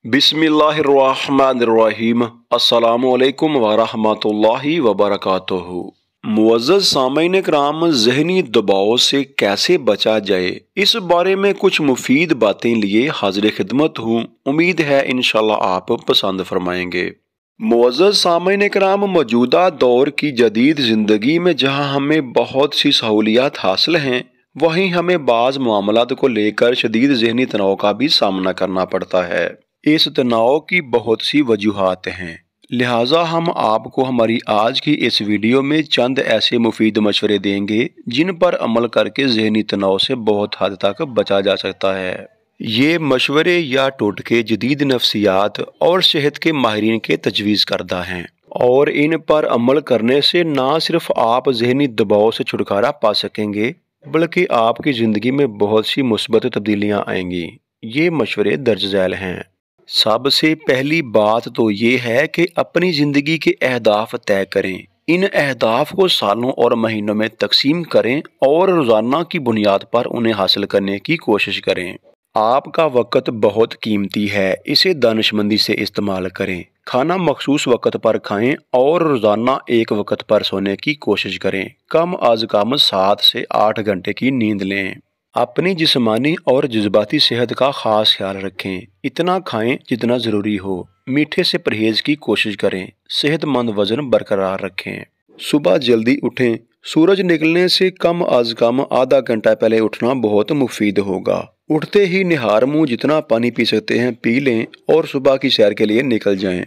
बिस्मिल्लाहिर्रहमानिर्रहीम। अस्सलामुअलैकुम वरहमतुल्लाहि वबरकातुहू। मुअज़्ज़ज़ सामईन किराम, ज़हनी दबाव से कैसे बचा जाए, इस बारे में कुछ मुफीद बातें लिए हाज़िर खिदमत हूँ। उम्मीद है इंशाअल्लाह आप पसंद फरमाएंगे। मुअज़्ज़ज़ सामईन किराम, मौजूदा दौर की जदीद ज़िंदगी में जहाँ हमें बहुत सी सहूलियात हासिल हैं, वहीं हमें बाज़ मामलात को लेकर शदीद ज़हनी तनाव का भी सामना करना पड़ता है। इस तनाव की बहुत सी वजूहात हैं, लिहाजा हम आपको हमारी आज की इस वीडियो में चंद ऐसे मुफीद मशवरे देंगे जिन पर अमल करके ज़हनी तनाव से बहुत हद तक बचा जा सकता है। ये मशवरे या टोटके जदीद नफ्सियात और सेहत के माहिरीन के तजवीज़ करदा हैं, और इन पर अमल करने से ना सिर्फ आप ज़हनी दबाव से छुटकारा पा सकेंगे, बल्कि आपकी ज़िंदगी में बहुत सी मुस्बत तब्दीलियाँ आएंगी। ये मशवरे दर्ज झैल हैं। सबसे पहली बात तो ये है कि अपनी ज़िंदगी के अहदाफ तय करें। इन अहदाफ को सालों और महीनों में तकसीम करें और रोज़ाना की बुनियाद पर उन्हें हासिल करने की कोशिश करें। आपका वक़्त बहुत कीमती है, इसे दानिशमंदी से इस्तेमाल करें। खाना मखसूस वक़्त पर खाएं और रोज़ाना एक वक़्त पर सोने की कोशिश करें। कम अज़ कम 7 से 8 घंटे की नींद लें। अपनी जिस्मानी और जज्बाती सेहत का ख़ास ख्याल रखें। इतना खाएं जितना ज़रूरी हो। मीठे से परहेज़ की कोशिश करें। सेहतमंद वज़न बरकरार रखें। सुबह जल्दी उठें। सूरज निकलने से कम अज़ कम आधा घंटा पहले उठना बहुत मुफीद होगा। उठते ही निहार मुँह जितना पानी पी सकते हैं पी लें और सुबह की सैर के लिए निकल जाएं।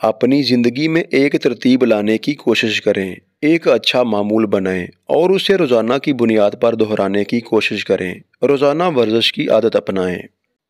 अपनी ज़िंदगी में एक तरतीब लाने की कोशिश करें। एक अच्छा मामूल बनाएं और उसे रोज़ाना की बुनियाद पर दोहराने की कोशिश करें। रोज़ाना वर्जिश की आदत अपनाएं।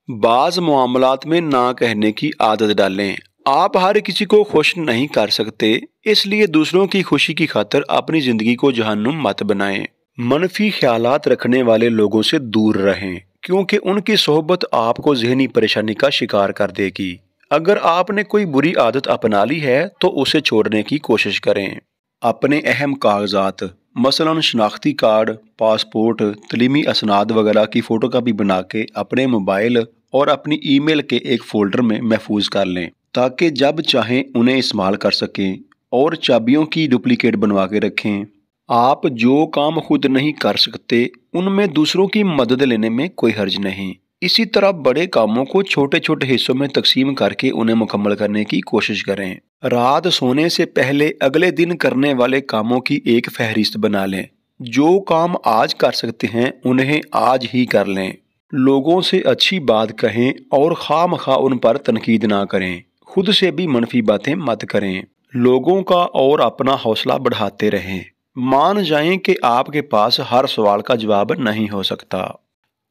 बाज़ मामलात में ना कहने की आदत डालें। आप हर किसी को खुश नहीं कर सकते, इसलिए दूसरों की खुशी की खातिर अपनी ज़िंदगी को जहन्नुम मत बनाएं। मनफी ख्यालात रखने वाले लोगों से दूर रहें, क्योंकि उनकी सोहबत आपको ज़हनी परेशानी का शिकार कर देगी। अगर आपने कोई बुरी आदत अपना ली है तो उसे छोड़ने की कोशिश करें। अपने अहम कागजात मसलन शनाख्ती कार्ड, पासपोर्ट, तलीमी असनाद वगैरह की फ़ोटोकॉपी बना के अपने मोबाइल और अपनी ईमेल के एक फ़ोल्डर में महफूज कर लें, ताकि जब चाहें उन्हें इस्तेमाल कर सकें। और चाबियों की डुप्लीकेट बनवा के रखें। आप जो काम खुद नहीं कर सकते, उनमें दूसरों की मदद लेने में कोई हर्ज नहीं। इसी तरह बड़े कामों को छोटे छोटे हिस्सों में तकसीम करके उन्हें मुकम्मल करने की कोशिश करें। रात सोने से पहले अगले दिन करने वाले कामों की एक फहरिस्त बना लें। जो काम आज कर सकते हैं उन्हें आज ही कर लें। लोगों से अच्छी बात कहें और खामखा उन पर तनकीद ना करें। खुद से भी मनफी बातें मत करें। लोगों का और अपना हौसला बढ़ाते रहें। मान जाएं कि आपके पास हर सवाल का जवाब नहीं हो सकता।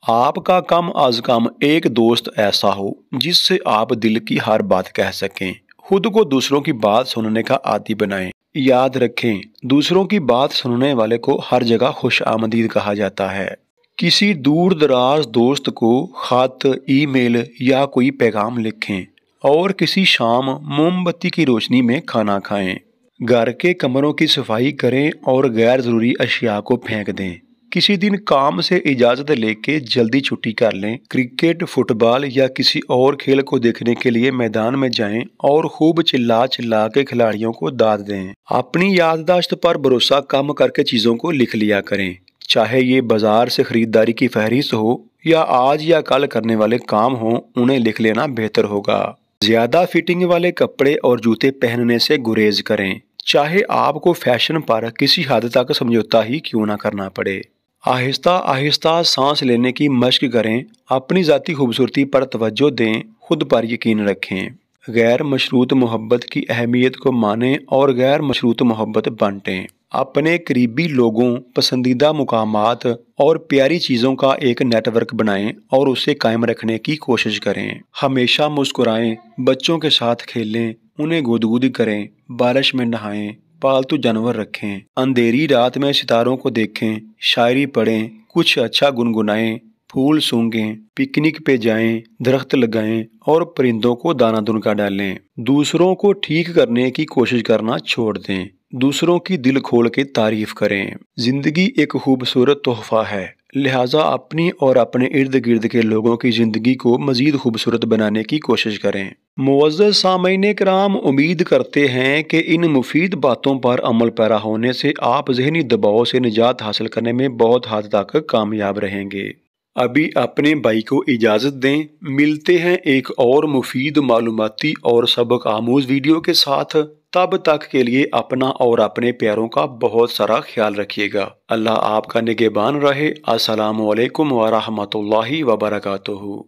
आपका कम अज़ कम एक दोस्त ऐसा हो जिससे आप दिल की हर बात कह सकें। खुद को दूसरों की बात सुनने का आदी बनाएं। याद रखें, दूसरों की बात सुनने वाले को हर जगह खुश आमदीद कहा जाता है। किसी दूर दराज दोस्त को खत, ईमेल या कोई पैगाम लिखें और किसी शाम मोमबत्ती की रोशनी में खाना खाएं। घर के कमरों की सफाई करें और गैर ज़रूरी अशिया को फेंक दें। किसी दिन काम से इजाज़त लेके जल्दी छुट्टी कर लें। क्रिकेट, फुटबॉल या किसी और खेल को देखने के लिए मैदान में जाएं और खूब चिल्ला चिल्ला के खिलाड़ियों को दाद दें। अपनी याददाश्त पर भरोसा कम करके चीज़ों को लिख लिया करें, चाहे ये बाजार से खरीदारी की फहरिस्त हो या आज या कल करने वाले काम हों, उन्हें लिख लेना बेहतर होगा। ज़्यादा फिटिंग वाले कपड़े और जूते पहनने से गुरेज करें, चाहे आपको फैशन पर किसी हद तक समझौता ही क्यों ना करना पड़े। आहिस्ता आहिस्ता सांस लेने की मशक करें। अपनी ज़ाती खूबसूरती पर तवज्जो दें। खुद पर यकीन रखें। गैर मशरूत मोहब्बत की अहमियत को मानें और गैर मशरूत मोहब्बत बांटें। अपने करीबी लोगों, पसंदीदा मुकामात और प्यारी चीज़ों का एक नेटवर्क बनाएं और उसे कायम रखने की कोशिश करें। हमेशा मुस्कुराएं, बच्चों के साथ खेलें, उन्हें गुदगुदी करें, बारिश में नहाएं, पालतू जानवर रखें, अंधेरी रात में सितारों को देखें, शायरी पढ़ें, कुछ अच्छा गुनगुनाएं, फूल सूंघें, पिकनिक पे जाएं, दरख्त लगाएं और परिंदों को दाना दुनका डालें। दूसरों को ठीक करने की कोशिश करना छोड़ दें। दूसरों की दिल खोल के तारीफ करें। जिंदगी एक खूबसूरत तोहफा है, لہٰذا اپنی اور اپنے ارد گرد کے لوگوں کی زندگی کو مزید خوبصورت بنانے کی کوشش کریں۔ معزز سامعین کرام، امید کرتے ہیں کہ ان مفید باتوں پر عمل پیرا ہونے سے آپ ذہنی دباؤ سے نجات حاصل کرنے میں بہت حد تک کامیاب رہیں گے۔ ابھی اپنے بھائی کو اجازت دیں، ملتے ہیں ایک اور مفید معلوماتی اور سبق آموز ویڈیو کے ساتھ۔ تب تک کے لیے اپنا اور اپنے پیاروں کا بہت سارا خیال رکھیے گا۔ اللہ آپ کا نگہبان رہے۔ السلام علیکم ورحمۃ اللہ وبرکاتہ۔